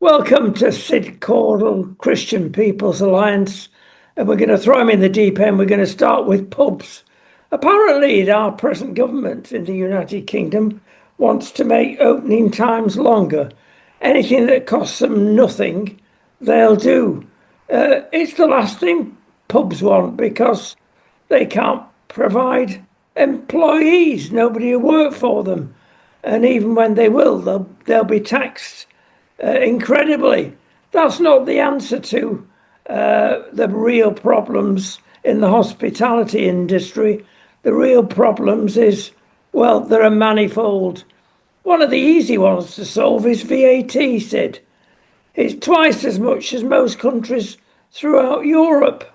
Welcome to Sid Caudle Christian People's Alliance, and we're going to throw him in the deep end. We're going to start with pubs. Apparently, our present government in the United Kingdom wants to make opening times longer. Anything that costs them nothing, they'll do. It's the last thing pubs want because they can't provide employees, nobody will work for them. And even when they will, they'll be taxed incredibly. That's not the answer to the real problems in the hospitality industry. The real problems is, well, there are manifold. One of the easy ones to solve is VAT, Sid. It's twice as much as most countries throughout Europe.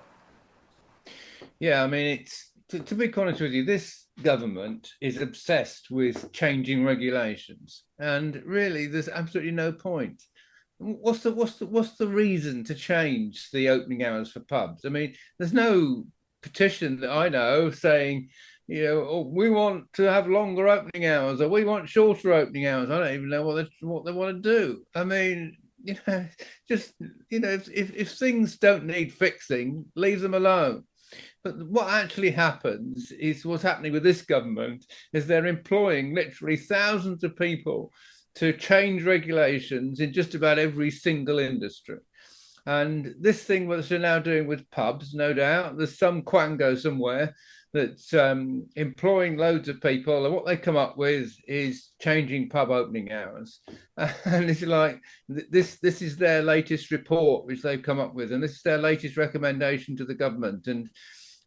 Yeah, I mean, to be honest with you, this government is obsessed with changing regulations, and really, there's absolutely no point. What's the reason to change the opening hours for pubs? I mean, there's no petition that I know saying, oh, we want to have longer opening hours or we want shorter opening hours. I don't even know what they want to do. I mean, just if things don't need fixing, leave them alone. But what actually happens is what's happening with this government is they're employing literally thousands of people to change regulations in just about every single industry. And this thing that they're now doing with pubs, no doubt, there's some quango somewhere that's employing loads of people, and what they come up with is changing pub opening hours. And it's like this is their latest report which they've come up with, and this is their latest recommendation to the government. And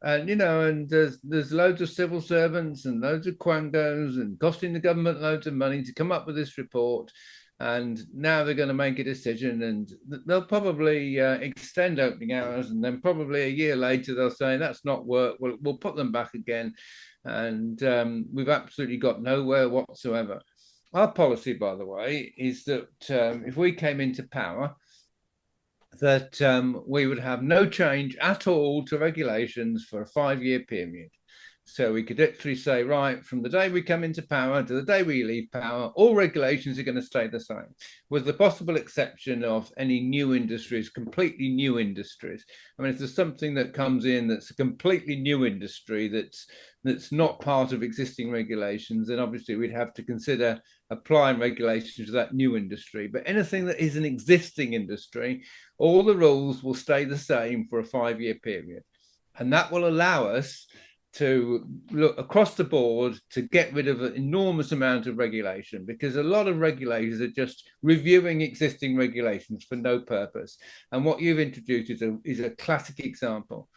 there's loads of civil servants and loads of quangos and costing the government loads of money to come up with this report. And now they're going to make a decision, and they'll probably extend opening hours, and then probably a year later they'll say that's not work. We'll put them back again, and we've absolutely got nowhere whatsoever. Our policy, by the way, is that if we came into power, that we would have no change at all to regulations for a 5-year period. So we could literally say, right, from the day we come into power to the day we leave power, all regulations are going to stay the same, with the possible exception of any new industries, completely new industries. I mean, if there's something that comes in that's a completely new industry that's not part of existing regulations, then obviously we'd have to consider applying regulations to that new industry. But anything that is an existing industry, all the rules will stay the same for a 5-year period. And that will allow us to look across the board to get rid of an enormous amount of regulation, because a lot of regulators are just reviewing existing regulations for no purpose. And what you've introduced is a classic example.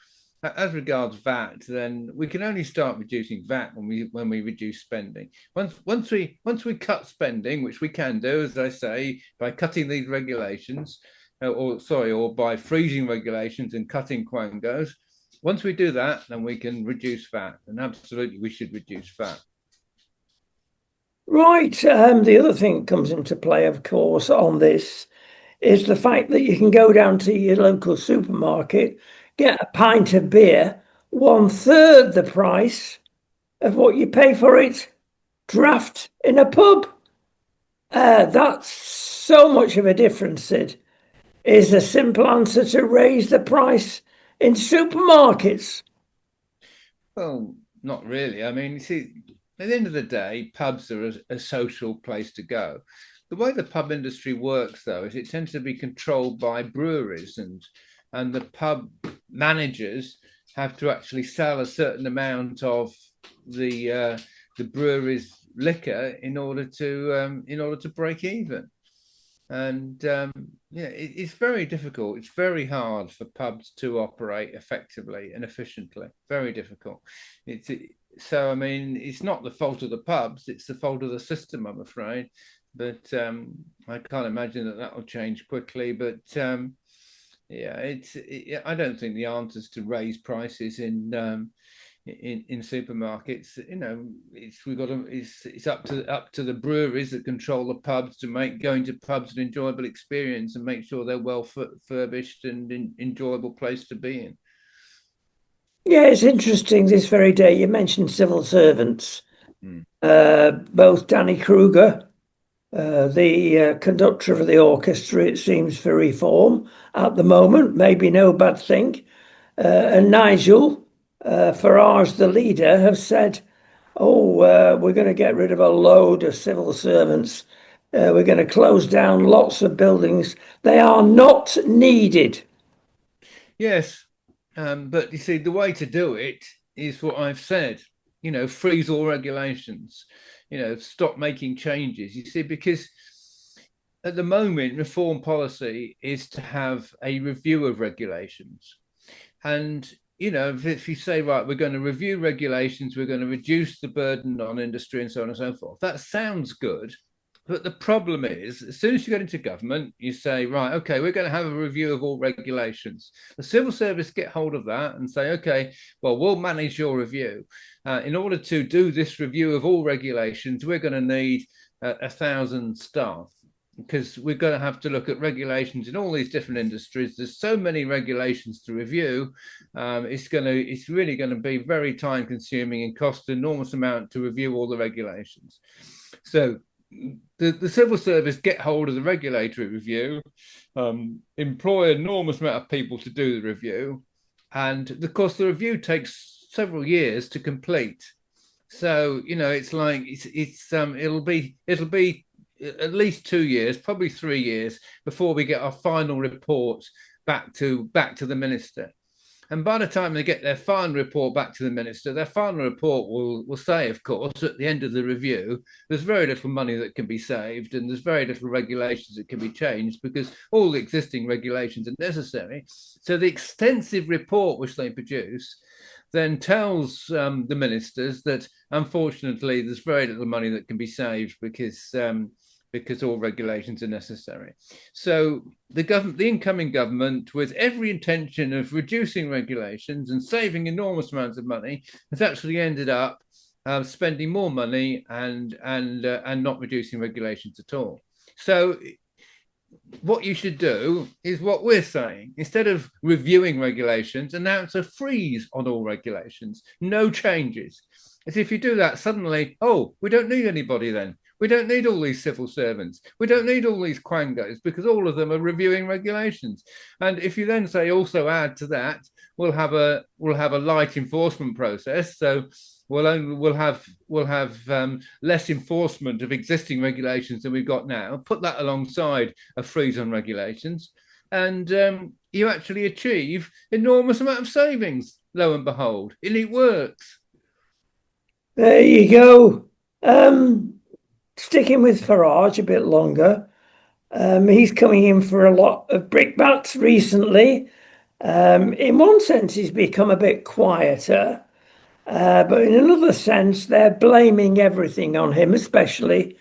As regards VAT, then we can only start reducing VAT when we reduce spending. Once we cut spending, which we can do, as I say, by cutting these regulations, or by freezing regulations and cutting quangos. Once we do that, then we can reduce VAT, and absolutely we should reduce VAT. Right. The other thing that comes into play, of course, on this is the fact that you can go down to your local supermarket, get a pint of beer, 1/3 the price of what you pay for it draft in a pub. That's so much of a difference, Sid. Is a simple answer to raise the price in supermarkets? Well, not really. I mean, you see, at the end of the day, pubs are a social place to go. The way the pub industry works, though, is it tends to be controlled by breweries, and the pub managers have to actually sell a certain amount of the brewery's liquor in order to break even. And it's very difficult. It's very hard for pubs to operate effectively and efficiently. Very difficult. So I mean, it's not the fault of the pubs. It's the fault of the system, I'm afraid. But I can't imagine that will change quickly. But I don't think the answer is to raise prices in supermarkets. It's up to the breweries that control the pubs to make going to pubs an enjoyable experience and make sure they're well furbished and enjoyable place to be in. Yeah, it's interesting this very day. You mentioned civil servants. Mm. Both Danny Kruger The conductor of the orchestra, it seems, for reform at the moment, maybe no bad thing. And Nigel Farage, the leader, have said, oh, we're going to get rid of a load of civil servants. We're going to close down lots of buildings. They are not needed. Yes, but you see, the way to do it is what I've said. Freeze all regulations. Stop making changes. You see, because at the moment, reform policy is to have a review of regulations. And if you say, right, we're going to review regulations, we're going to reduce the burden on industry and so on and so forth, that sounds good. But the problem is, as soon as you get into government, you say, right, okay, we're going to have a review of all regulations. The civil service get hold of that and say, okay, well, we'll manage your review. In order to do this review of all regulations, we're going to need 1,000 staff, because we're going to have to look at regulations in all these different industries. There's so many regulations to review. It's really going to be very time consuming and cost an enormous amount to review all the regulations. So the civil service get hold of the regulatory review, employ an enormous amount of people to do the review, and of course the review takes several years to complete. So it's like it'll be at least 2 years, probably 3 years, before we get our final report back to the minister. And by the time they get their final report back to the minister, their final report will say, of course, at the end of the review, there's very little money that can be saved and there's very little regulations that can be changed because all the existing regulations are necessary. So the extensive report which they produce then tells the ministers that, unfortunately, there's very little money that can be saved because all regulations are necessary. So the incoming government, with every intention of reducing regulations and saving enormous amounts of money, has actually ended up spending more money and not reducing regulations at all. So what you should do is what we're saying. Instead of reviewing regulations, announce a freeze on all regulations, no changes. As if you do that, suddenly, oh, we don't need anybody then. We don't need all these civil servants. We don't need all these quangos because all of them are reviewing regulations. And if you then say also add to that, we'll have a light enforcement process. So we'll have less enforcement of existing regulations than we've got now. Put that alongside a freeze on regulations, and you actually achieve enormous amount of savings. Lo and behold, and it works. There you go. Sticking with Farage a bit longer, he's coming in for a lot of brickbats recently. In one sense, he's become a bit quieter, but in another sense, they're blaming everything on him, especially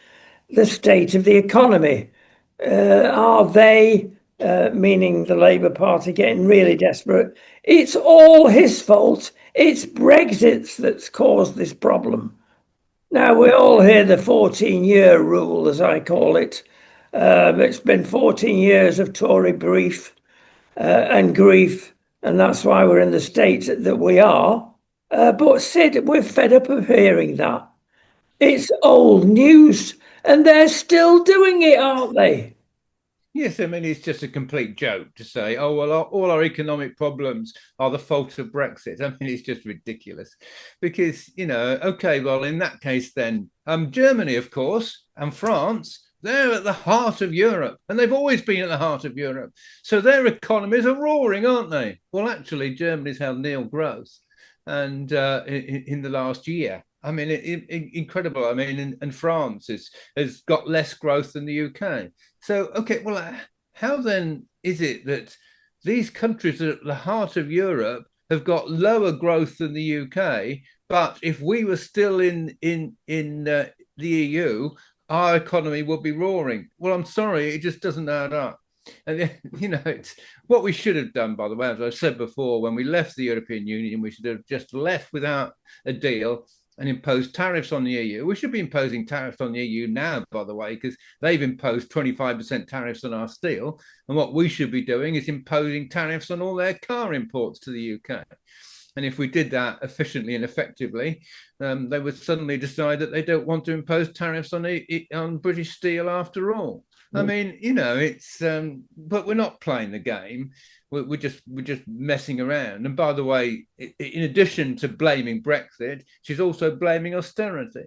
the state of the economy. Are they, meaning the Labour Party, getting really desperate? It's all his fault. It's Brexit that's caused this problem. Now, we all hear the 14-year rule, as I call it. It's been 14 years of Tory brief and grief, and that's why we're in the state that we are. But Sid, we're fed up of hearing that. It's old news, and they're still doing it, aren't they? Yes, I mean, it's just a complete joke to say, oh, well, all our economic problems are the fault of Brexit. I mean, it's just ridiculous because, okay, well, in that case, then Germany, of course, and France, they're at the heart of Europe and they've always been at the heart of Europe. So their economies are roaring, aren't they? Well, actually, Germany's had nil growth and in the last year. I mean, incredible. I mean, and France has got less growth than the UK. So, okay, well, how then is it that these countries at the heart of Europe have got lower growth than the UK, but if we were still in the EU, our economy would be roaring? Well, I'm sorry, it just doesn't add up. And it's what we should have done, by the way, as I said before, when we left the European Union, we should have just left without a deal and imposed tariffs on the EU. We should be imposing tariffs on the EU now, by the way, because they've imposed 25% tariffs on our steel. And what we should be doing is imposing tariffs on all their car imports to the UK. And if we did that efficiently and effectively, they would suddenly decide that they don't want to impose tariffs on British steel after all. I mean, it's but we're not playing the game. We're just messing around. And by the way, in addition to blaming Brexit, she's also blaming austerity.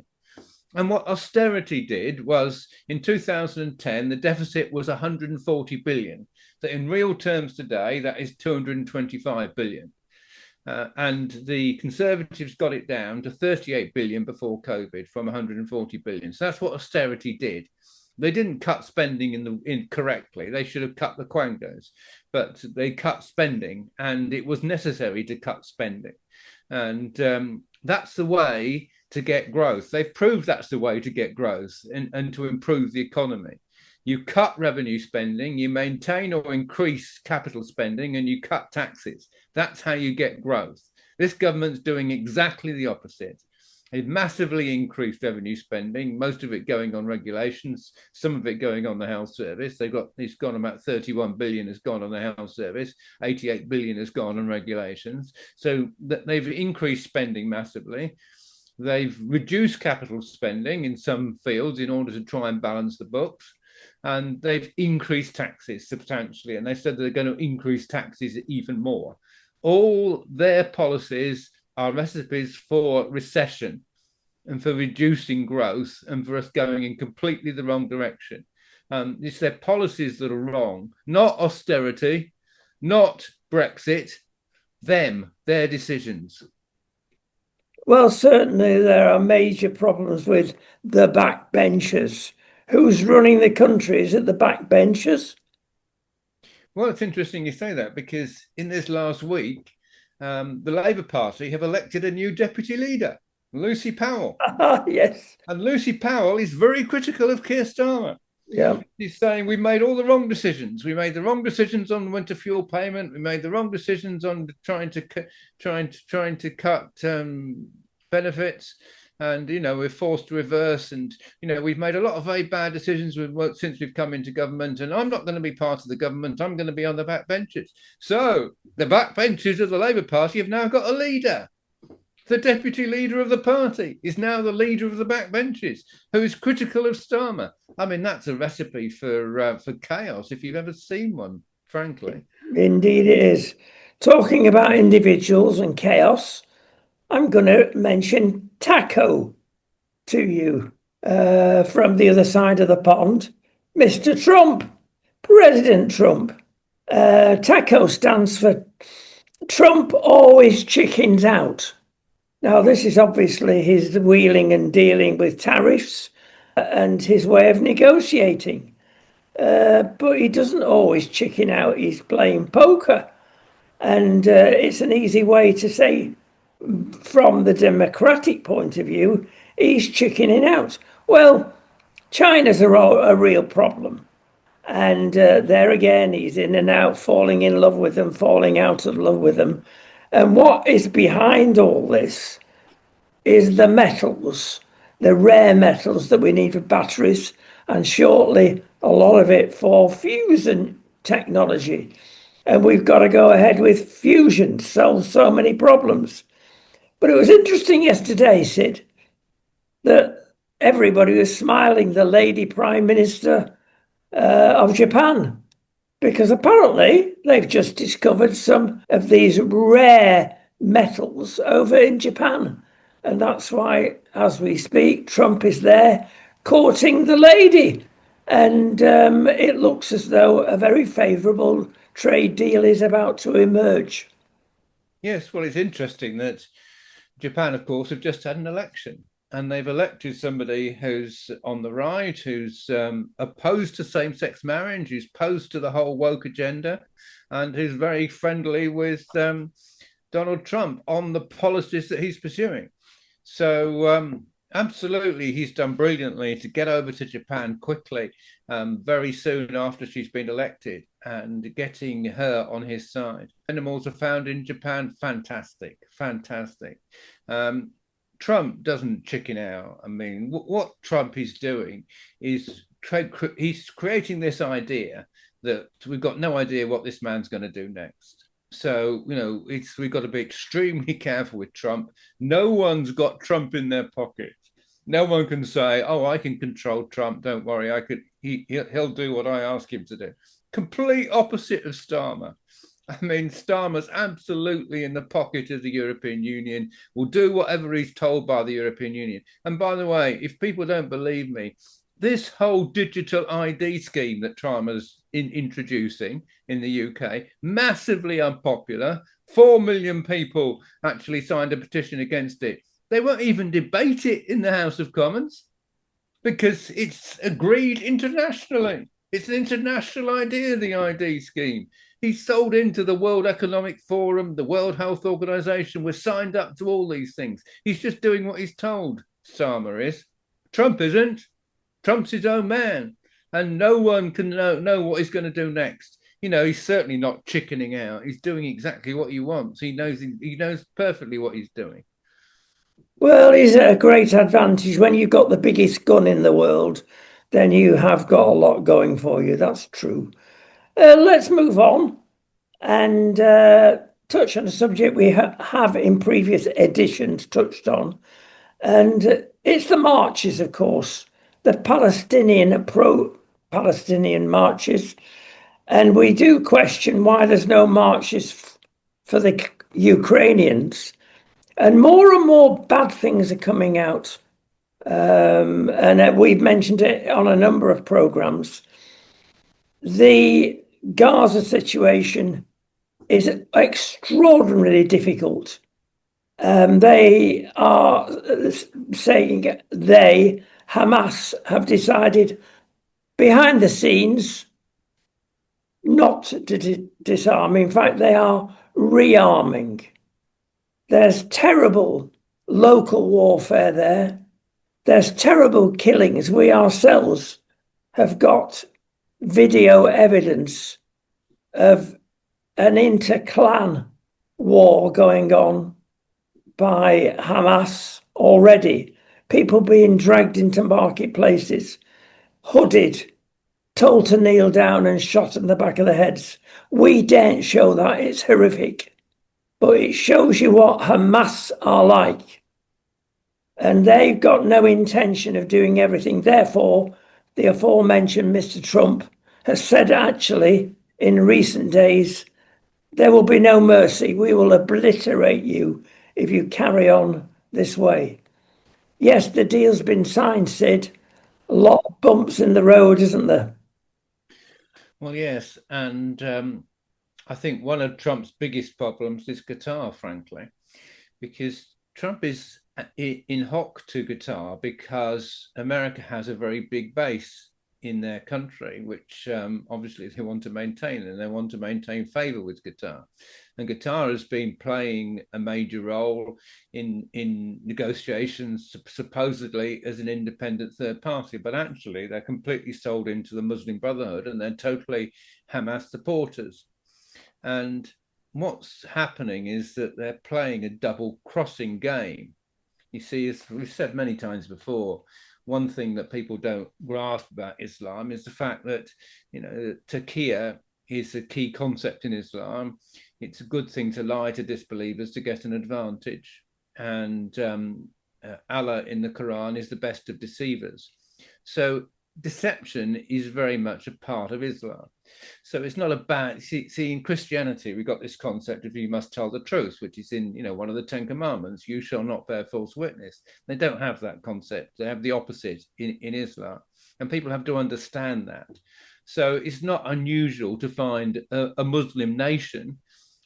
And what austerity did was in 2010, the deficit was 140 billion. So in real terms today, that is 225 billion. And the Conservatives got it down to 38 billion before COVID from 140 billion. So that's what austerity did. They didn't cut spending incorrectly. They should have cut the quangos, but they cut spending, and it was necessary to cut spending. And that's the way to get growth. They've proved that's the way to get growth and to improve the economy. You cut revenue spending, you maintain or increase capital spending, and you cut taxes. That's how you get growth. This government's doing exactly the opposite. They've massively increased revenue spending, most of it going on regulations, some of it going on the health service. It's gone about 31 billion has gone on the health service, 88 billion has gone on regulations. So they've increased spending massively. They've reduced capital spending in some fields in order to try and balance the books. And they've increased taxes substantially. And they said they're going to increase taxes even more. All their policies are recipes for recession and for reducing growth and for us going in completely the wrong direction. It's their policies that are wrong, not austerity, not Brexit, their decisions. Well, certainly there are major problems with the backbenchers. Who's running the country? Is it the backbenchers? Well, it's interesting you say that because in this last week, the Labour Party have elected a new deputy leader, Lucy Powell. Yes. And Lucy Powell is very critical of Keir Starmer. Yeah. He's saying we made all the wrong decisions. We made the wrong decisions on winter fuel payment. We made the wrong decisions on trying to cut benefits. And we're forced to reverse, and we've made a lot of very bad decisions since we've come into government. And I'm not going to be part of the government. I'm going to be on the backbenches. So the backbenches of the Labour Party have now got a leader. The deputy leader of the party is now the leader of the backbenches, who is critical of Starmer. I mean, that's a recipe for chaos if you've ever seen one, frankly. Indeed, it is. Talking about individuals and chaos, I'm going to mention Taco to you from the other side of the pond. Mr. Trump, President Trump. Taco stands for Trump always chickens out. Now, this is obviously his wheeling and dealing with tariffs and his way of negotiating. But he doesn't always chicken out. He's playing poker. And it's an easy way to say, from the democratic point of view, he's chickening out. Well, China's a real problem. And there again, he's in and out, falling in love with them, falling out of love with them. And what is behind all this is the metals, the rare metals that we need for batteries, and shortly a lot of it for fusion technology. And we've got to go ahead with fusion to solve so many problems. But it was interesting yesterday, Sid, that everybody was smiling, the lady Prime Minister of Japan, because apparently they've just discovered some of these rare metals over in Japan. And that's why, as we speak, Trump is there courting the lady. And it looks as though a very favourable trade deal is about to emerge. Yes, well, it's interesting that Japan, of course, have just had an election. And they've elected somebody who's on the right, who's opposed to same-sex marriage, who's opposed to the whole woke agenda, and who's very friendly with Donald Trump on the policies that he's pursuing. So absolutely, he's done brilliantly to get over to Japan quickly, very soon after she's been elected, and getting her on his side. Animals are found in Japan. Fantastic, fantastic. Trump doesn't chicken out. I mean, what Trump is doing is he's creating this idea that we've got no idea what this man's going to do next. So, we've got to be extremely careful with Trump. No one's got Trump in their pocket. No one can say, "Oh, I can control Trump. Don't worry, I could. He'll do what I ask him to do." Complete opposite of Starmer. I mean, Starmer's absolutely in the pocket of the European Union, will do whatever he's told by the European Union. And by the way, if people don't believe me, this whole digital ID scheme that Starmer's introducing in the UK, massively unpopular. 4 million people actually signed a petition against it. They won't even debate it in the House of Commons because it's agreed internationally. It's an international idea, the ID scheme. He's sold into the World Economic Forum, the World Health Organization. We're signed up to all these things. He's just doing what he's told. Starmer is. Trump isn't. Trump's his own man, and no one can know what he's going to do next. He's certainly not chickening out. He's doing exactly what he wants. He knows perfectly what he's doing. Well, he's at a great advantage. When you've got the biggest gun in the world, then you have got a lot going for you. That's true. Let's move on and touch on a subject we have in previous editions touched on. And it's the marches, of course, the Palestinian, pro-Palestinian marches. And we do question why there's no marches for the Ukrainians. And more bad things are coming out. And we've mentioned it on a number of programs. The Gaza situation is extraordinarily difficult. They are saying Hamas, have decided behind the scenes not to disarm. In fact, they are rearming. There's terrible local warfare there. There's terrible killings. We ourselves have got video evidence of an inter-clan war going on by Hamas already. People being dragged into marketplaces, hooded, told to kneel down and shot in the back of the heads. We daren't show that. It's horrific. But it shows you what Hamas are like. And they've got no intention of doing everything. Therefore, the aforementioned Mr. Trump has said actually in recent days, there will be no mercy. We will obliterate you if you carry on this way. Yes, the deal's been signed, Sid. A lot of bumps in the road, isn't there? Well, yes. And I think one of Trump's biggest problems is Qatar, frankly, because Trump is in hock to Qatar because America has a very big base in their country, which obviously they want to maintain, and they want to maintain favor with Qatar. And Qatar has been playing a major role in negotiations, supposedly as an independent third party, but actually they're completely sold into the Muslim Brotherhood and they're totally Hamas supporters. And what's happening is that they're playing a double crossing game. You see, as we've said many times before, one thing that people don't grasp about Islam is the fact that, taqiyya is a key concept in Islam. It's a good thing to lie to disbelievers to get an advantage. And Allah in the Quran is the best of deceivers. So deception is very much a part of Islam. So it's not a bad, see, in Christianity, we got this concept of you must tell the truth, which is in, one of the 10 commandments, you shall not bear false witness. They don't have that concept. They have the opposite in Islam. And people have to understand that. So it's not unusual to find a Muslim nation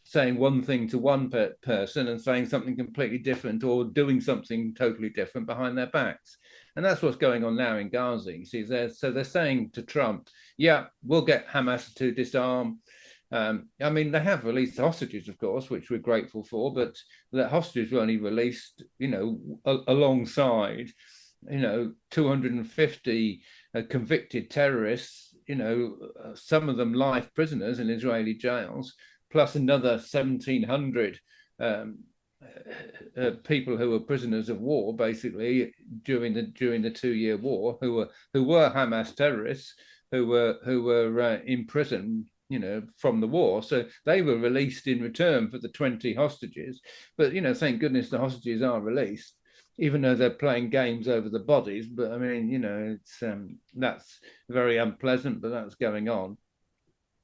saying one thing to one person and saying something completely different or doing something totally different behind their backs. And that's what's going on now in Gaza. You see, they're saying to Trump, yeah, we'll get Hamas to disarm. I mean, they have released hostages, of course, which we're grateful for, but the hostages were only released, alongside, 250 convicted terrorists, some of them life prisoners in Israeli jails, plus another 1,700 people who were prisoners of war, basically during the 2-year war, who were Hamas terrorists, who were in prison from the war. So they were released in return for the 20 hostages. But, thank goodness the hostages are released, even though they're playing games over the bodies. But I mean, it's that's very unpleasant, but that's going on.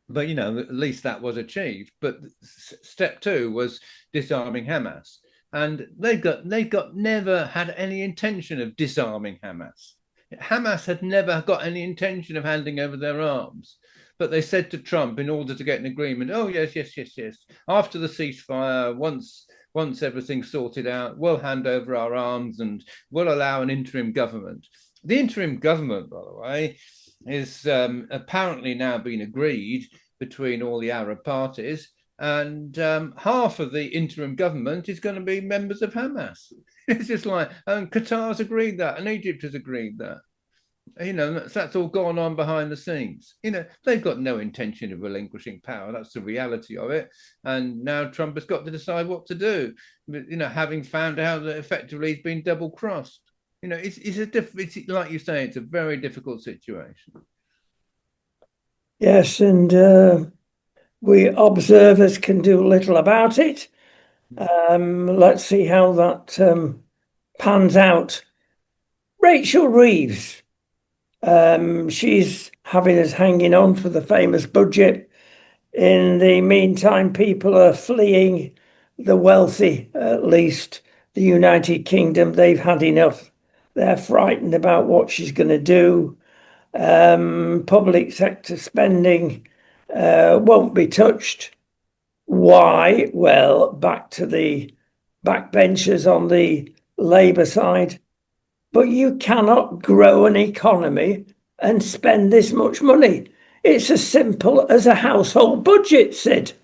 But at least that was achieved. But step two was disarming Hamas, and they got never had any intention of disarming Hamas. Hamas had never got any intention of handing over their arms. But they said to Trump, in order to get an agreement, oh yes, yes, yes, yes. After the ceasefire, once everything's sorted out, we'll hand over our arms and we'll allow an interim government. The interim government, by the way, is apparently now been agreed between all the Arab parties, and half of the interim government is going to be members of Hamas. It's just like, and Qatar's agreed that, and Egypt has agreed that. That's all gone on behind the scenes. They've got no intention of relinquishing power. That's the reality of it. And now Trump has got to decide what to do. Having found out that effectively he's been double crossed. It's like you say, it's a very difficult situation. Yes, and we observers can do little about it. Let's see how that pans out. Rachel Reeves, she's having us hanging on for the famous budget. In the meantime, people are fleeing, the wealthy, at least the United Kingdom. They've had enough. They're frightened about what she's going to do. Public sector spending won't be touched. Why? Well, back to the backbenchers on the Labour side. But you cannot grow an economy and spend this much money. It's as simple as a household budget, Sid.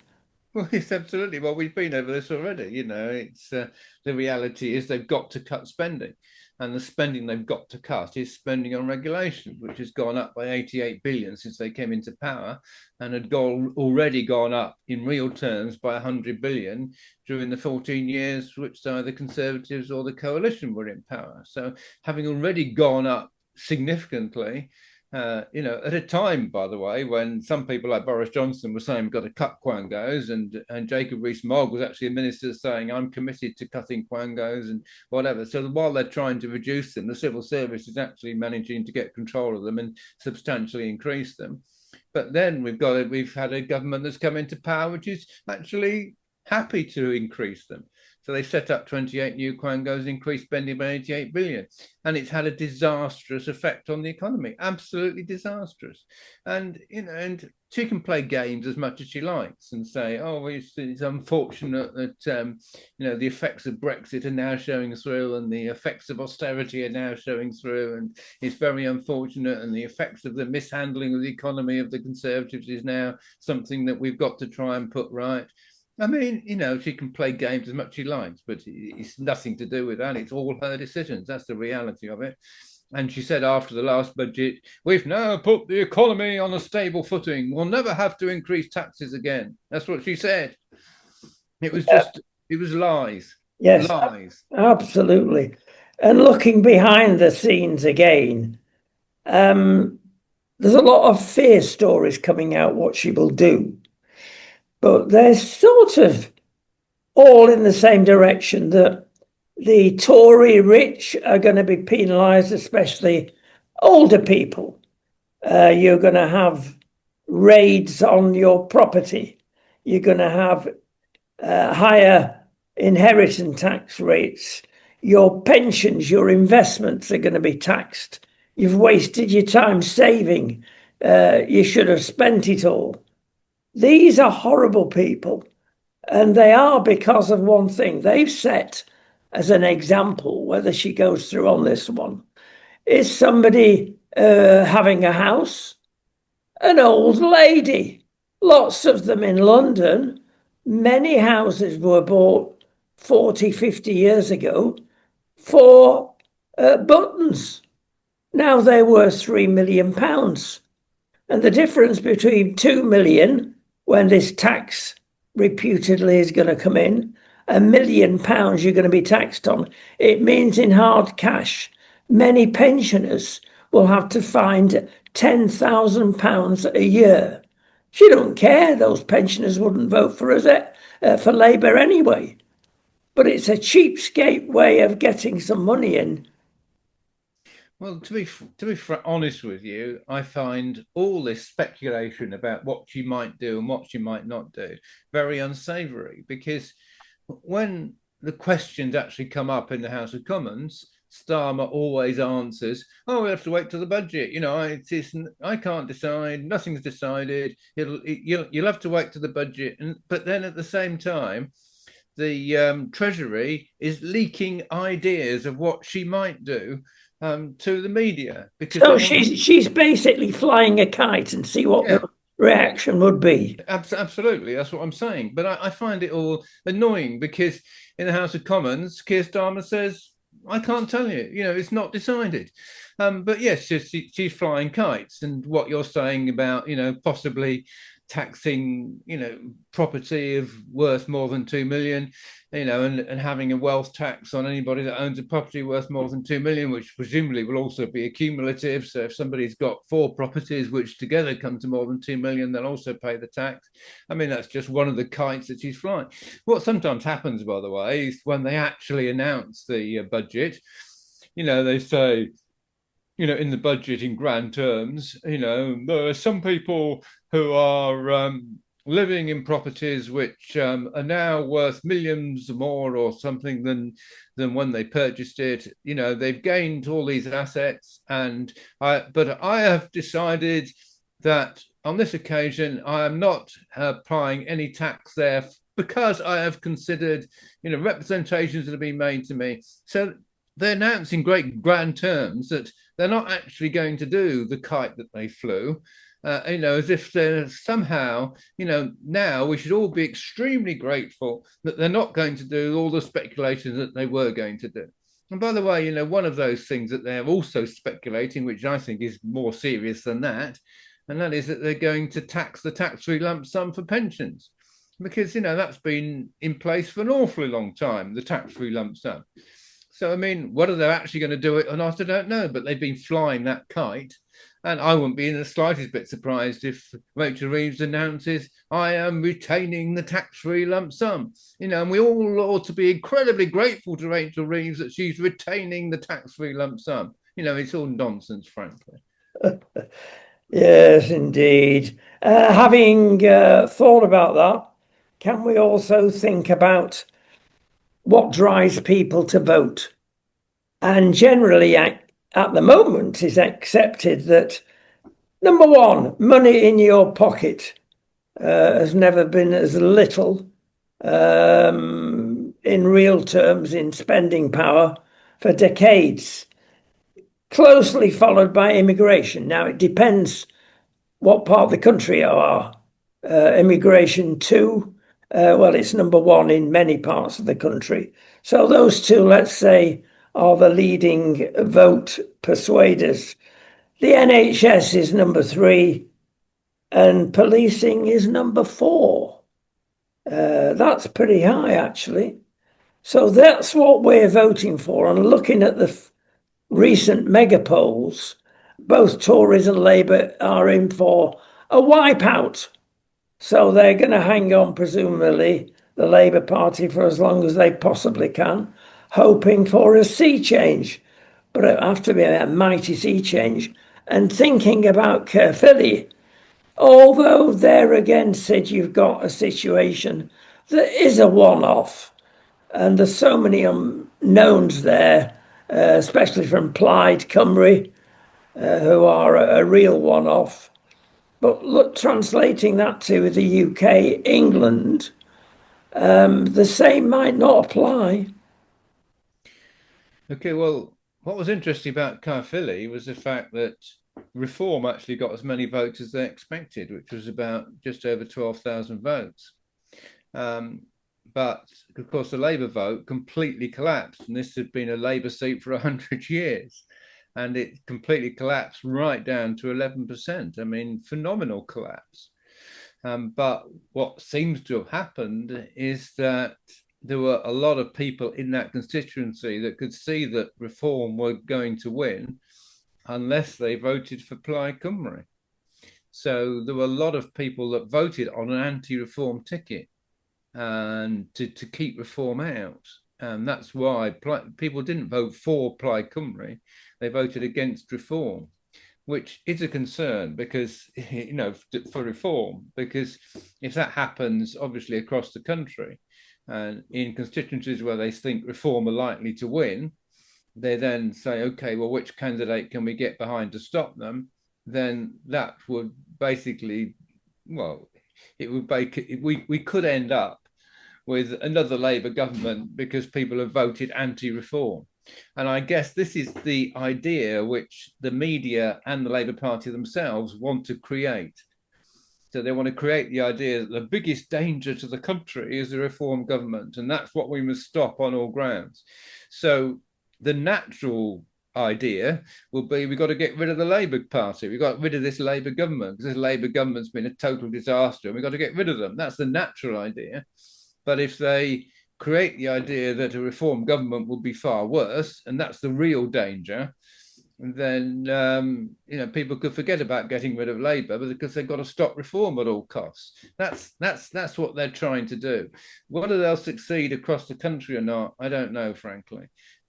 Well, yes, absolutely. Well, we've been over this already. It's the reality is they've got to cut spending. And the spending they've got to cut is spending on regulation, which has gone up by 88 billion since they came into power, and had already gone up in real terms by 100 billion during the 14 years which either the Conservatives or the coalition were in power. So having already gone up significantly, at a time, by the way, when some people like Boris Johnson were saying we've got to cut quangos, and Jacob Rees-Mogg was actually a minister saying I'm committed to cutting quangos and whatever. So while they're trying to reduce them, the civil service is actually managing to get control of them and substantially increase them. But then we've had a government that's come into power which is actually happy to increase them. So they set up 28 new quangos, increased spending by 88 billion. And it's had a disastrous effect on the economy, absolutely disastrous. And she can play games as much as she likes and say, oh, it's unfortunate that, the effects of Brexit are now showing through and the effects of austerity are now showing through. And it's very unfortunate. And the effects of the mishandling of the economy of the Conservatives is now something that we've got to try and put right. I mean, she can play games as much as she likes, but it's nothing to do with that. It's all her decisions. That's the reality of it. And she said after the last budget, we've now put the economy on a stable footing. We'll never have to increase taxes again. That's what she said. It was it was lies. Yes, lies. Absolutely. And looking behind the scenes again, there's a lot of fear stories coming out what she will do. But they're sort of all in the same direction, that the Tory rich are going to be penalised, especially older people. You're going to have raids on your property. You're going to have higher inheritance tax rates. Your pensions, your investments are going to be taxed. You've wasted your time saving. You should have spent it all. These are horrible people, and they are because of one thing. They've set as an example, whether she goes through on this one, is somebody having a house, an old lady, lots of them in London. Many houses were bought 40, 50 years ago for buttons. Now they're worth £3 million. And the difference between 2 million, when this tax reputedly is going to come in, £1 million you're going to be taxed on. It means in hard cash, many pensioners will have to find £10,000 a year She don't care. Those pensioners wouldn't vote for us for Labour anyway. But it's a cheapskate way of getting some money in. Well, to be honest with you, I find all this speculation about what she might do and what she might not do very unsavoury, because when the questions actually come up in the House of Commons, Starmer always answers, "Oh, we have to wait till the budget. I can't decide. Nothing's decided. You'll have to wait till the budget." But then at the same time, the Treasury is leaking ideas of what she might do to the media because they So want. she's basically flying a kite and see what the Yeah, reaction would be. absolutely. That's what I'm saying. But I find it all annoying because in the House of Commons, Keir Starmer says, "I can't tell you. It's not decided." But yes, she's flying kites, and what you're saying about possibly taxing property of worth more than 2 million, and having a wealth tax on anybody that owns a property worth more than 2 million, which presumably will also be accumulative. So if somebody's got four properties which together come to more than 2 million, they'll also pay the tax. I mean, that's just one of the kites that she's flying. What sometimes happens, by the way, is when they actually announce the budget, they say, in the budget in grand terms, there are some people who are living in properties which are now worth millions more or something than when they purchased it. They've gained all these assets, but I have decided that on this occasion I am not applying any tax there because I have considered, representations that have been made to me. So they're announcing great grand terms that they're not actually going to do the kite that they flew. As if they're somehow, now we should all be extremely grateful that they're not going to do all the speculations that they were going to do. And by the way, one of those things that they're also speculating, which I think is more serious than that, and that is that they're going to tax the tax-free lump sum for pensions. Because, that's been in place for an awfully long time, the tax-free lump sum. So, I mean, whether they're actually going to do it or not, I don't know. But they've been flying that kite. And I wouldn't be in the slightest bit surprised if Rachel Reeves announces, "I am retaining the tax-free lump sum." And we all ought to be incredibly grateful to Rachel Reeves that she's retaining the tax-free lump sum. It's all nonsense, frankly. Yes, indeed. Having thought about that, can we also think about what drives people to vote? And generally, at the moment, is accepted that number one, money in your pocket has never been as little in real terms in spending power for decades, closely followed by immigration. Now, it depends what part of the country you are. Immigration too, well, it's number one in many parts of the country. So those two, let's say, are the leading vote persuaders. The NHS is number three, and policing is number four. That's pretty high, actually. So that's what we're voting for. And looking at the recent mega polls, both Tories and Labour are in for a wipeout. So they're going to hang on, presumably, the Labour Party for as long as they possibly can, hoping for a sea change. But it have to be a mighty sea change. And thinking about Caerphilly, although there again, Sid, you've got a situation that is a one-off, and there's so many unknowns there, especially from Plaid Cymru, who are a real one-off. But look, translating that to the UK, England, the same might not apply. Okay, well, what was interesting about Caerphilly was the fact that Reform actually got as many votes as they expected, which was about just over 12,000 votes. Um, but of course, the Labour vote completely collapsed, and this had been a Labour seat for 100 years. And it completely collapsed right down to 11%. I mean, phenomenal collapse. But what seems to have happened is that there were a lot of people in that constituency that could see that Reform were going to win unless they voted for Plaid Cymru. So there were a lot of people that voted on an anti-reform ticket and to keep reform out. And that's why people didn't vote for Plaid Cymru. They voted against reform, which is a concern because, for reform, because if that happens, obviously, across the country, and in constituencies where they think reform are likely to win, they then say, okay, well, which candidate can we get behind to stop them? Then that would basically, well, it would make we could end up with another Labour government because people have voted anti-reform. And I guess this is the idea which the media and the Labour Party themselves want to create. So they want to create the idea that the biggest danger to the country is a reform government, and that's what we must stop on all grounds. So the natural idea will be we've got to get rid of the Labour Party. We've got rid of this Labour government because this Labour government's been a total disaster and we've got to get rid of them. That's the natural idea. But if they create the idea that a reform government will be far worse, and that's the real danger, then people could forget about getting rid of Labour because they've got to stop reform at all costs. That's what they're trying to do. Whether they'll succeed across the country or not, I don't know, frankly,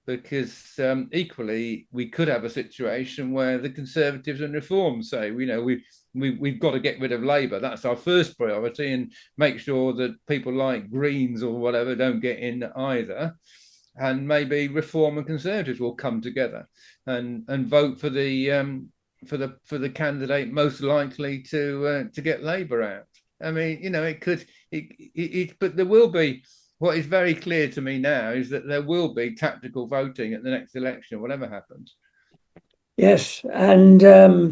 because equally we could have a situation where the Conservatives and Reform say, we've got to get rid of Labour. That's our first priority, and make sure that people like Greens or whatever don't get in either. And maybe Reform and Conservatives will come together and vote for the candidate most likely to get Labour out. I mean, it could, but there will be. What is very clear to me now is that there will be tactical voting at the next election, whatever happens. Yes, and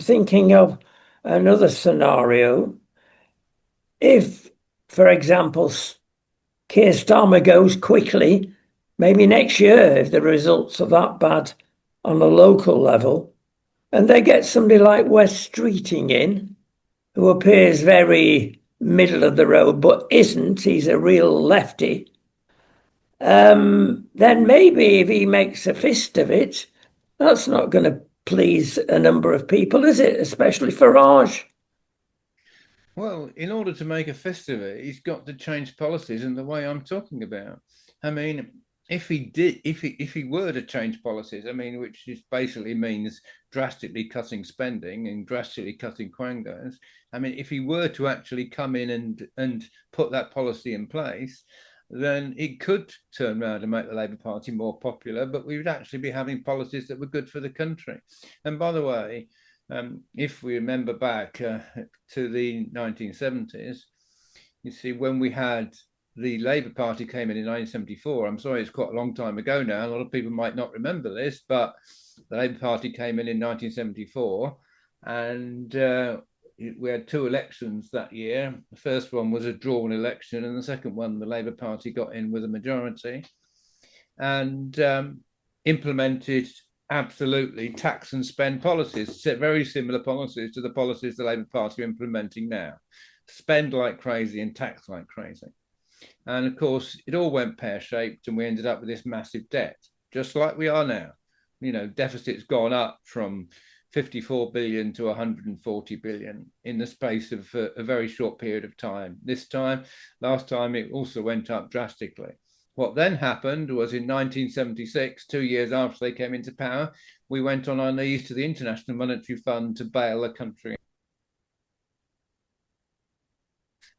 thinking of another scenario, if, for example, Keir Starmer goes quickly, maybe next year, if the results are that bad on a local level, and they get somebody like West Streeting in, who appears very middle of the road, but isn't, he's a real lefty, then maybe if he makes a fist of it, that's not going to please a number of people, is it? Especially Farage. Well, in order to make a fist of it, he's got to change policies in the way I'm talking about. I mean, if he were to change policies, I mean, which just basically means drastically cutting spending and drastically cutting quangos. I mean, if he were to actually come in and put that policy in place, then it could turn around and make the Labour Party more popular, but we would actually be having policies that were good for the country. And by the way, if we remember back to the 1970s, you see, when we had the Labour Party came in 1974, I'm sorry, it's quite a long time ago now. A lot of people might not remember this, but the Labour Party came in 1974, and we had two elections that year. The first one was a drawn election, and the second one, the Labour Party got in with a majority and implemented absolutely tax and spend policies, very similar policies to the policies the Labour Party are implementing now. Spend like crazy and tax like crazy. And of course, it all went pear-shaped and we ended up with this massive debt, just like we are now. Deficit's gone up from 54 billion to 140 billion in the space of a very short period of time. Last time, it also went up drastically. What then happened was in 1976, 2 years after they came into power, we went on our knees to the International Monetary Fund to bail the country,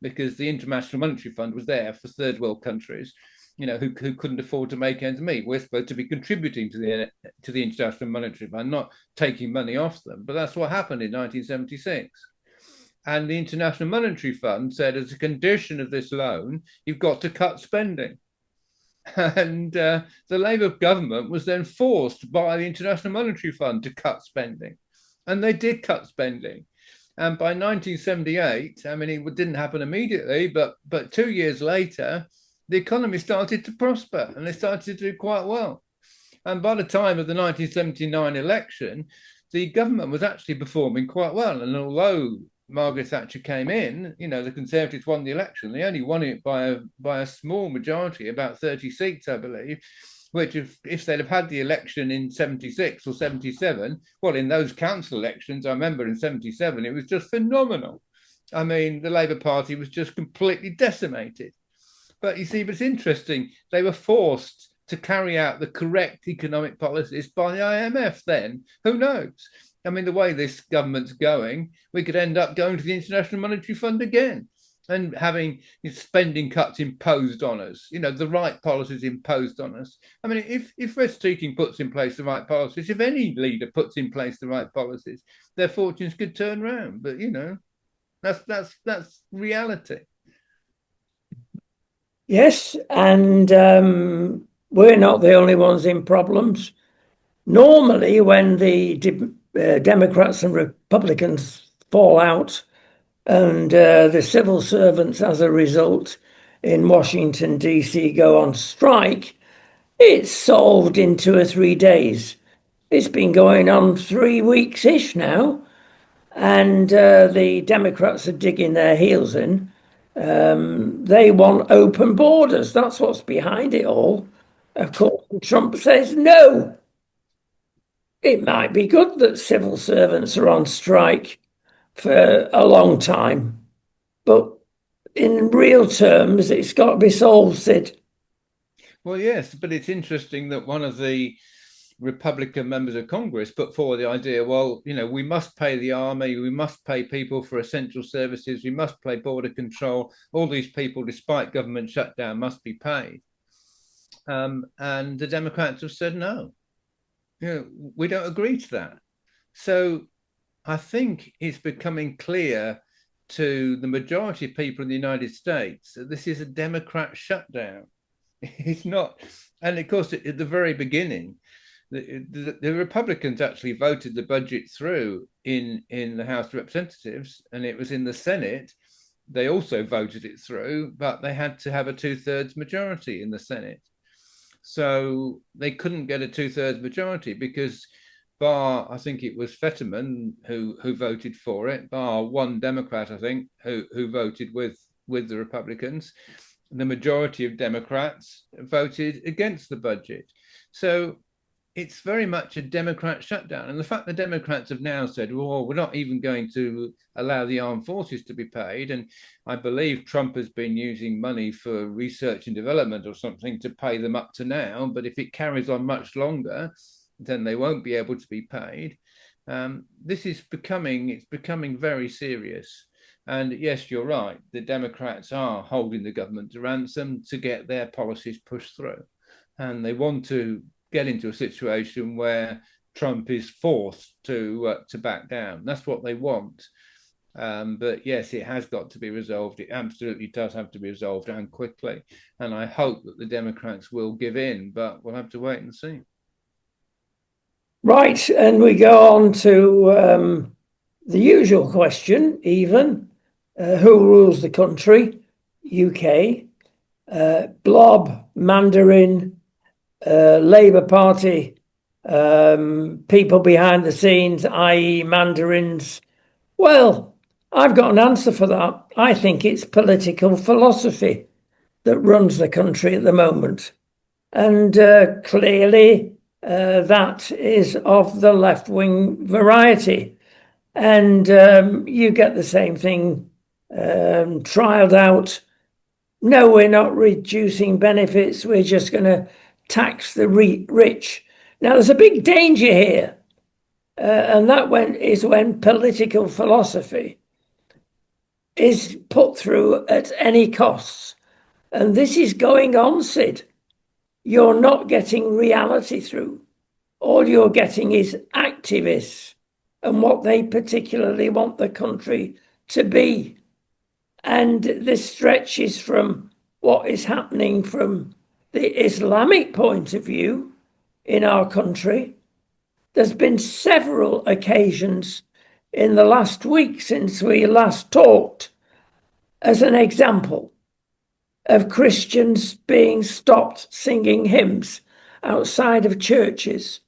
because the International Monetary Fund was there for third world countries, who couldn't afford to make ends meet. We're supposed to be contributing to the International Monetary Fund, not taking money off them. But that's what happened in 1976. And the International Monetary Fund said, as a condition of this loan, you've got to cut spending. And the Labour government was then forced by the International Monetary Fund to cut spending. And they did cut spending. And by 1978, I mean, it didn't happen immediately, but 2 years later, the economy started to prosper and they started to do quite well. And by the time of the 1979 election, the government was actually performing quite well. And although Margaret Thatcher came in, the Conservatives won the election. They only won it by a small majority, about 30 seats, I believe. which if they'd have had the election in 76 or 77, well, in those council elections, I remember in 77, it was just phenomenal. I mean, the Labour Party was just completely decimated. But you see, but it's interesting. They were forced to carry out the correct economic policies by the IMF then. Who knows? I mean, the way this government's going, we could end up going to the International Monetary Fund again and having spending cuts imposed on us, the right policies imposed on us. I mean, if Rest-Seeking puts in place the right policies, if any leader puts in place the right policies, their fortunes could turn around. But, that's reality. Yes, and we're not the only ones in problems. Normally, when the Democrats and Republicans fall out, and the civil servants, as a result, in Washington, D.C., go on strike, it's solved in 2 or 3 days. It's been going on 3 weeks-ish now, and the Democrats are digging their heels in. They want open borders. That's what's behind it all. Of course, Trump says no. It might be good that civil servants are on strike for a long time, but in real terms, it's got to be solved, Sid. Well, yes, but it's interesting that one of the Republican members of Congress put forward the idea, well, we must pay the army, we must pay people for essential services, we must pay border control. All these people, despite government shutdown, must be paid. And the Democrats have said no. We don't agree to that. So I think it's becoming clear to the majority of people in the United States that this is a Democrat shutdown. It's not. And of course, at the very beginning, the Republicans actually voted the budget through in the House of Representatives, and it was in the Senate. They also voted it through, but they had to have a 2/3 majority in the Senate. So they couldn't get a 2/3 majority because bar, I think it was Fetterman who voted for it, bar one Democrat, I think, who voted with the Republicans. The majority of Democrats voted against the budget. So it's very much a Democrat shutdown. And the fact the Democrats have now said, well, we're not even going to allow the armed forces to be paid. And I believe Trump has been using money for research and development or something to pay them up to now. But if it carries on much longer, then they won't be able to be paid. This is becoming very serious. And yes, you're right. The Democrats are holding the government to ransom to get their policies pushed through. And they want to get into a situation where Trump is forced to back down. That's what they want. But yes, it has got to be resolved. It absolutely does have to be resolved, and quickly. And I hope that the Democrats will give in, but we'll have to wait and see. Right, and we go on to the usual question, even. Who rules the country? UK. Blob, Mandarin, Labour Party, people behind the scenes, i.e. Mandarins. Well, I've got an answer for that. I think it's political philosophy that runs the country at the moment. And clearly that is of the left-wing variety. And you get the same thing trialed out. No, we're not reducing benefits. We're just going to tax the rich. Now, there's a big danger here. And that is when political philosophy is put through at any costs. And this is going on, Sid. You're not getting reality through. All you're getting is activists and what they particularly want the country to be. And this stretches from what is happening from the Islamic point of view in our country. There's been several occasions in the last week since we last talked, as an example, of Christians being stopped singing hymns outside of churches,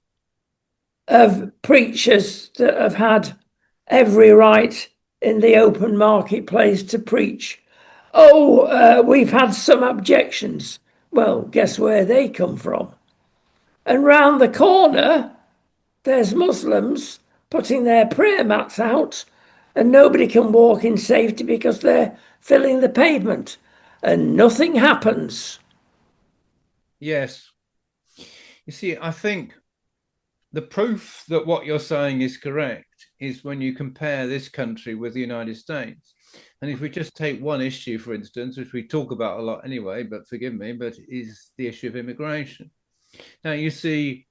of preachers that have had every right in the open marketplace to preach. We've had some objections. Well, guess where they come from? And round the corner, there's Muslims putting their prayer mats out, and nobody can walk in safety because they're filling the pavement, and nothing happens. Yes. You see, I think the proof that what you're saying is correct is when you compare this country with the United States. And if we just take one issue, for instance, which we talk about a lot anyway, but forgive me, but is the issue of immigration. Now, you see,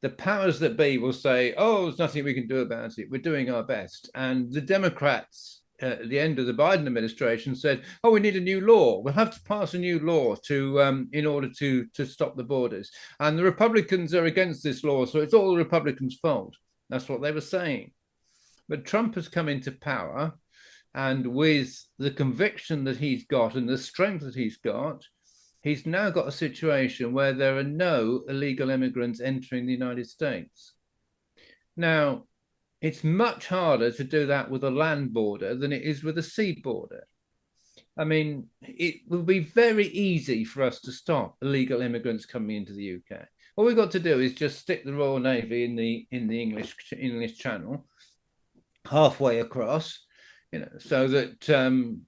the powers that be will say, oh, there's nothing we can do about it. We're doing our best. And the Democrats at the end of the Biden administration said, oh, we need a new law. We'll have to pass a new law in order to stop the borders. And the Republicans are against this law, so it's all the Republicans' fault. That's what they were saying. But Trump has come into power, and with the conviction that he's got and the strength that he's now got a situation where there are no illegal immigrants entering the United States. Now, it's much harder to do that with a land border than it is with a sea border. I mean, it will be very easy for us to stop illegal immigrants coming into the UK. All we've got to do is just stick the Royal Navy in the English Channel halfway across, so that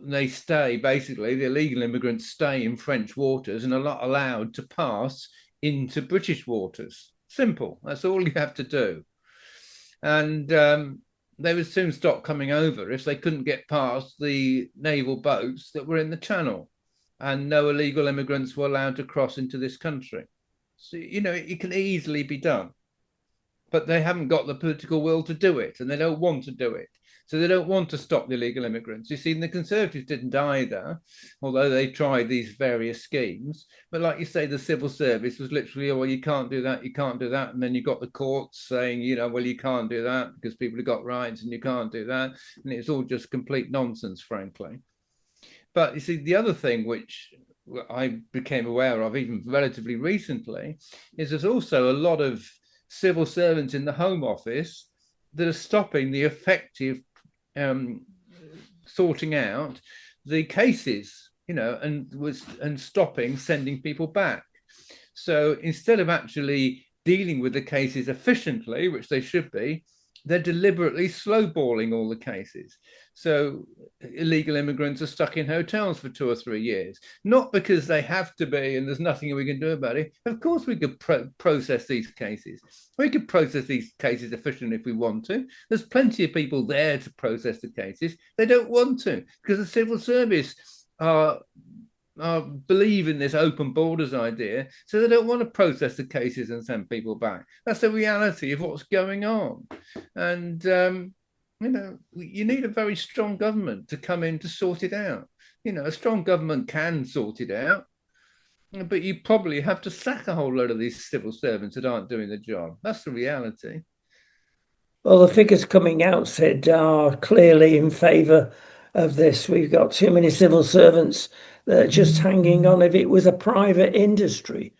they stay, basically, the illegal immigrants stay in French waters and are not allowed to pass into British waters. Simple. That's all you have to do. And they would soon stop coming over if they couldn't get past the naval boats that were in the channel, and no illegal immigrants were allowed to cross into this country. So, it can easily be done. But they haven't got the political will to do it, and they don't want to do it. So they don't want to stop the illegal immigrants. You see, the Conservatives didn't either, although they tried these various schemes. But like you say, the civil service was literally, oh, well, you can't do that, you can't do that. And then you got the courts saying, well, you can't do that because people have got rights and you can't do that. And it's all just complete nonsense, frankly. But you see, the other thing which I became aware of even relatively recently is there's also a lot of civil servants in the Home Office that are stopping the effective sorting out the cases, and stopping sending people back. So instead of actually dealing with the cases efficiently, which they should be, they're deliberately slowballing all the cases. So illegal immigrants are stuck in hotels for 2 or 3 years, not because they have to be and there's nothing we can do about it. Of course, we could process these cases. We could process these cases efficiently if we want to. There's plenty of people there to process the cases. They don't want to because the civil service believe in this open borders idea, so they don't want to process the cases and send people back. That's the reality of what's going on. And you need a very strong government to come in to sort it out. A strong government can sort it out, but you probably have to sack a whole load of these civil servants that aren't doing the job. That's the reality. Well, the figures coming out said are clearly in favour of this. We've got too many civil servants that are just hanging on. If it was a private industry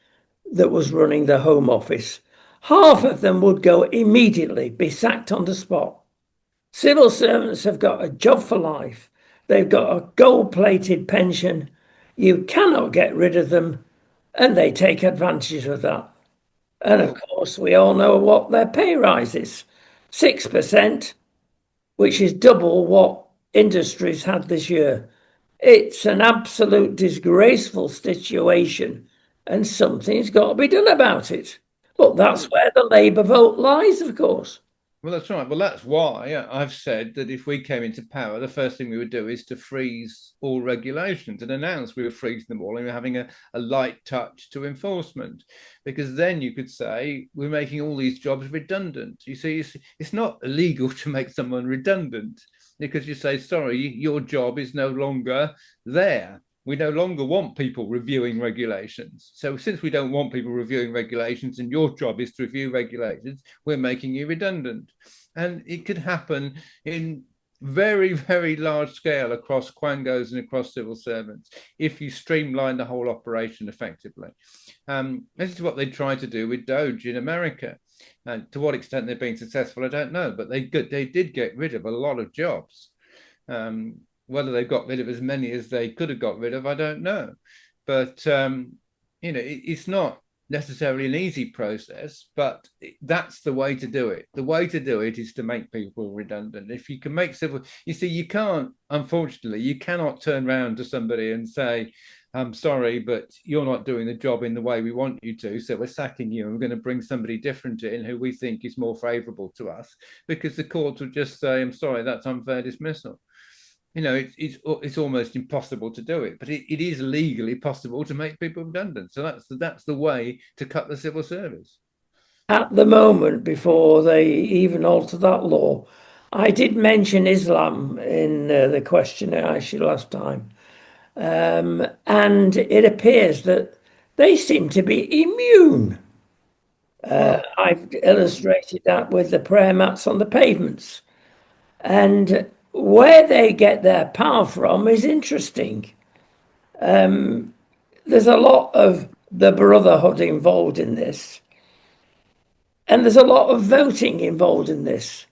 that was running the Home Office, half of them would go immediately, be sacked on the spot. Civil servants have got a job for life. They've got a gold-plated pension. You cannot get rid of them, and they take advantage of that. And of course, we all know what their pay rise is. 6%, which is double what industries had this year. It's an absolute disgraceful situation, and something's got to be done about it. But that's where the Labour vote lies, of course. Well, that's right. Well, that's why I've said that if we came into power, the first thing we would do is to freeze all regulations and announce we were freezing them all and we're having a light touch to enforcement. Because then you could say we're making all these jobs redundant. You see, it's not illegal to make someone redundant because you say, sorry, your job is no longer there. We no longer want people reviewing regulations. So since we don't want people reviewing regulations and your job is to review regulations, we're making you redundant. And it could happen in very, very large scale across quangos and across civil servants if you streamline the whole operation effectively. This is what they tried to do with Doge in America. And to what extent they're being successful, I don't know, but they did get rid of a lot of jobs. Whether they've got rid of as many as they could have got rid of, I don't know. But, it's not necessarily an easy process, but that's the way to do it. The way to do it is to make people redundant. If you can make civil, you see, you can't, unfortunately, you cannot turn around to somebody and say, I'm sorry, but you're not doing the job in the way we want you to. So we're sacking you and we're going to bring somebody different in who we think is more favorable to us, because the court will just say, I'm sorry, that's unfair dismissal. It's almost impossible to do it, but it is legally possible to make people redundant. So that's the way to cut the civil service. At the moment, before they even alter that law, I did mention Islam in the question I asked you last time. And it appears that they seem to be immune. Well, I've illustrated that with the prayer mats on the pavements. And where they get their power from is interesting. There's a lot of the brotherhood involved in this, and there's a lot of voting involved in this.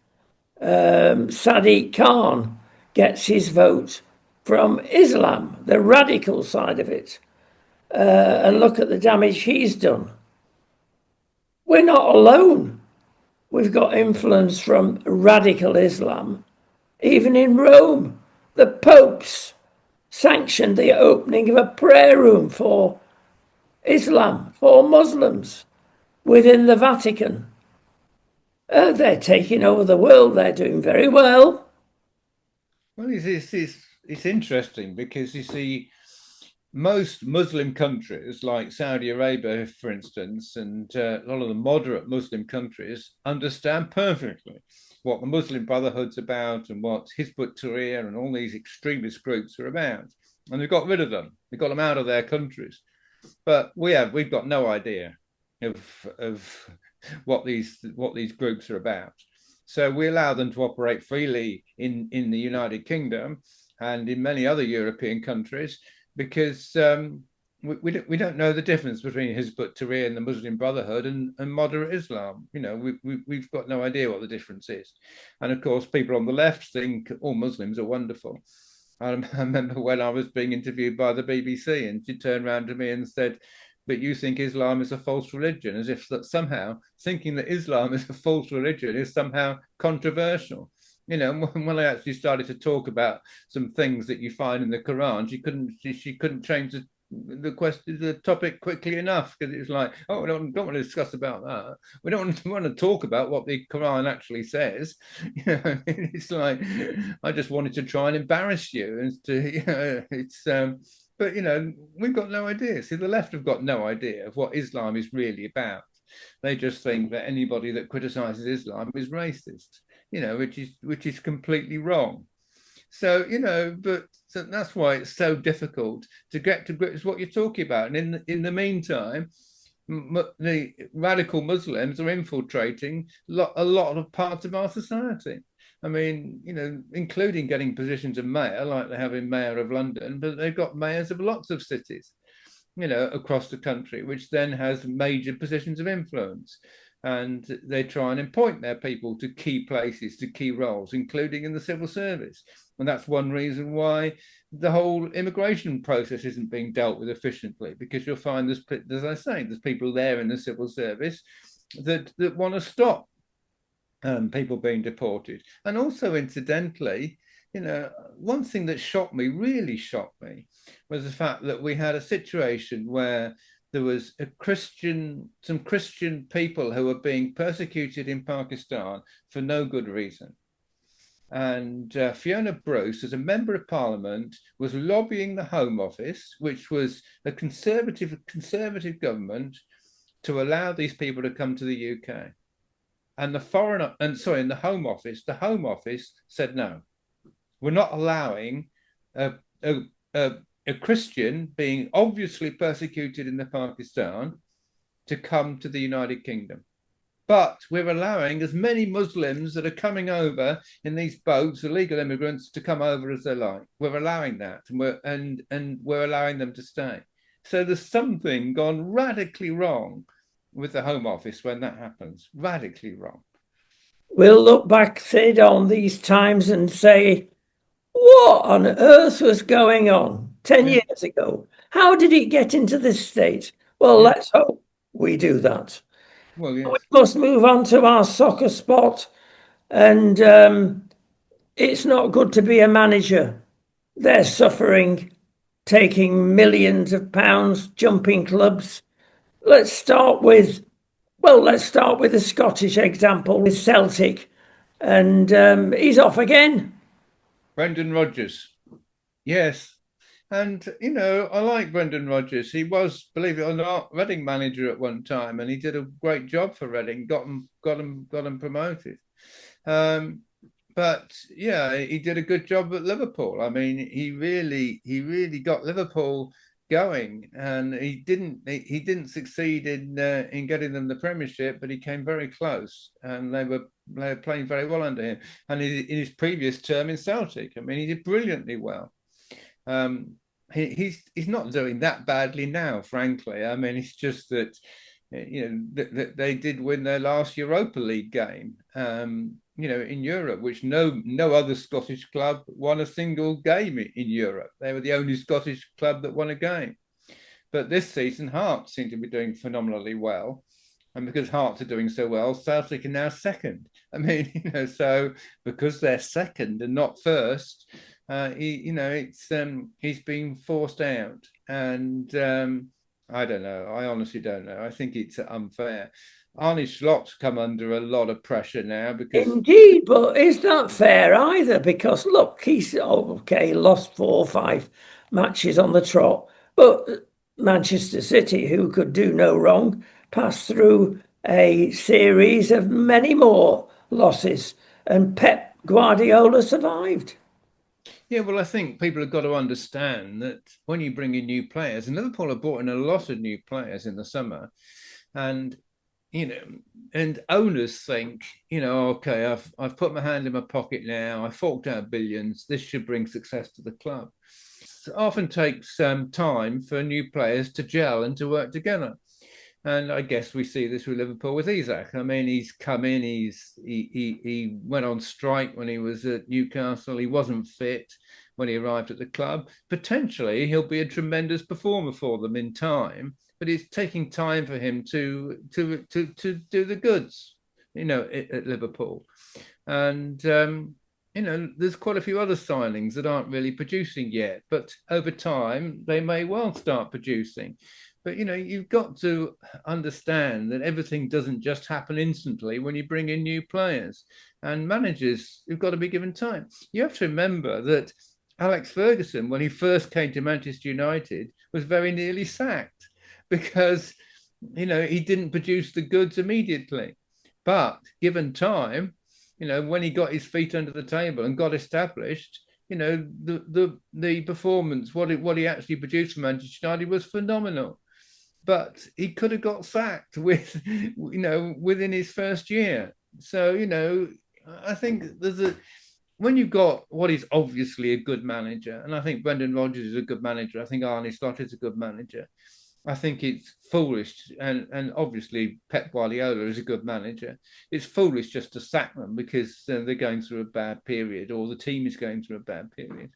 Sadiq Khan gets his vote from Islam, the radical side of it, and look at the damage he's done. We're not alone. We've got influence from radical Islam. Even in Rome, the popes sanctioned the opening of a prayer room for Islam, for Muslims within the Vatican. They're taking over the world. They're doing very well. well, it's interesting because you see, most Muslim countries, like Saudi Arabia, for instance, and a lot of the moderate Muslim countries, understand perfectly what the Muslim Brotherhood's about and what Hizb ut-Tahrir and all these extremist groups are about. And they've got rid of them. They've got them out of their countries. But we've got no idea of what these groups are about. So we allow them to operate freely in the United Kingdom and in many other European countries because we don't know the difference between Hizb ut-Tahrir and the Muslim Brotherhood and moderate Islam. We've got no idea what the difference is. And of course, people on the left think all Muslims are wonderful. I remember when I was being interviewed by the BBC, and she turned around to me and said, "But you think Islam is a false religion," as if that somehow thinking that Islam is a false religion is somehow controversial. When I actually started to talk about some things that you find in the Quran, she couldn't change the topic quickly enough, because it's like, oh, we don't want to discuss about that. We don't want to talk about what the Quran actually says. It's like, I just wanted to try and embarrass you, and it's but we've got no idea. See, the left have got no idea of what Islam is really about. They just think that anybody that criticizes Islam is racist, which is completely wrong. So, but so that's why it's so difficult to get to grips with what you're talking about. And in the meantime, the radical Muslims are infiltrating a lot of parts of our society. I mean, including getting positions of mayor, like they have in Mayor of London, but they've got mayors of lots of cities, across the country, which then has major positions of influence. And they try and appoint their people to key places, to key roles, including in the civil service. And that's one reason why the whole immigration process isn't being dealt with efficiently, because you'll find there's, as I say, there's people there in the civil service that want to stop people being deported. And also, incidentally, one thing that really shocked me, was the fact that we had a situation where there was some Christian people who were being persecuted in Pakistan for no good reason. And Fiona Bruce, as a member of parliament, was lobbying the Home Office, which was a conservative government, to allow these people to come to the UK. And in the Home Office said no. We're not allowing a Christian being obviously persecuted in Pakistan to come to the United Kingdom. But we're allowing as many Muslims that are coming over in these boats, illegal immigrants, to come over as they like. We're allowing that, and we're allowing them to stay. So there's something gone radically wrong with the Home Office when that happens. Radically wrong. We'll look back, Sid, on these times and say, what on earth was going on 10 Yeah. years ago? How did it get into this state? Well, Yeah. let's hope we do that. Well, We yes. must move on to our soccer spot, and it's not good to be a manager. They're suffering, taking millions of pounds, jumping clubs. Let's start with, let's start with the Scottish example with Celtic, and he's off again. Brendan Rodgers. Yes. And I like Brendan Rodgers. He was, believe it or not, Reading manager at one time, and he did a great job for Reading. Got him promoted. Um, but yeah, he did a good job at Liverpool. I mean, he really got Liverpool going, and he didn't succeed in getting them the Premiership, but he came very close, and they were playing very well under him. And in his previous term in Celtic, I mean, he did brilliantly well. Um, he's not doing that badly now, frankly. I mean, it's just that they did win their last Europa League game, in Europe, which no other Scottish club won a single game in Europe. They were the only Scottish club that won a game. But this season, Hearts seem to be doing phenomenally well. And because Hearts are doing so well, Celtic are now second. I mean, so because they're second and not first, he's being forced out, and I don't know. I honestly don't know. I think it's unfair. Arne Slot's come under a lot of pressure now because Indeed, but is that fair either? Because look, he's okay, lost 4 or 5 matches on the trot, but Manchester City, who could do no wrong, passed through a series of many more losses, and Pep Guardiola survived. yeah, well, I think people have got to understand that when you bring in new players, and Liverpool have brought in a lot of new players in the summer, and you know, and owners think, okay, I've put my hand in my pocket now. I forked out billions. This should bring success to the club. It often takes time for new players to gel and to work together. And I guess we see this with Liverpool with Isak. I mean, he's come in. He went on strike when he was at Newcastle. He wasn't fit when he arrived at the club. Potentially, he'll be a tremendous performer for them in time, but it's taking time for him to do the goods, at Liverpool. And there's quite a few other signings that aren't really producing yet, but over time they may well start producing. But you've got to understand that everything doesn't just happen instantly when you bring in new players, and managers have got to be given time. You have to remember that Alex Ferguson, when he first came to Manchester United, was very nearly sacked because he didn't produce the goods immediately. But given time, when he got his feet under the table and got established, the performance, what he actually produced for Manchester United was phenomenal. But he could have got sacked within his first year. So I think when you've got what is obviously a good manager, and I think Brendan Rodgers is a good manager. I think Arne Slot is a good manager. I think it's foolish, and obviously Pep Guardiola is a good manager. It's foolish just to sack them because they're going through a bad period, or the team is going through a bad period.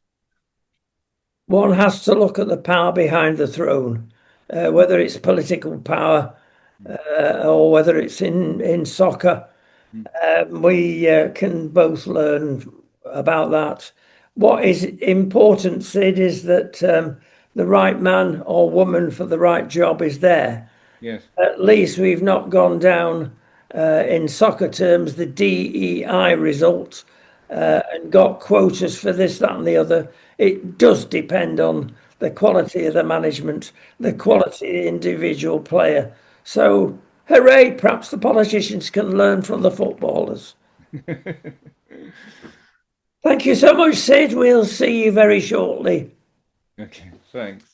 One has to look at the power behind the throne, whether it's political power or whether it's in soccer. Mm. We can both learn about that. What is important, Sid, is that the right man or woman for the right job is there. Yes. At least we've not gone down in soccer terms the DEI result and got quotas for this, that, and the other. It does depend on the quality of the management, the Yeah. quality of the individual player. So, hooray, perhaps the politicians can learn from the footballers. Thank you so much, Sid. We'll see you very shortly. Okay. Thanks.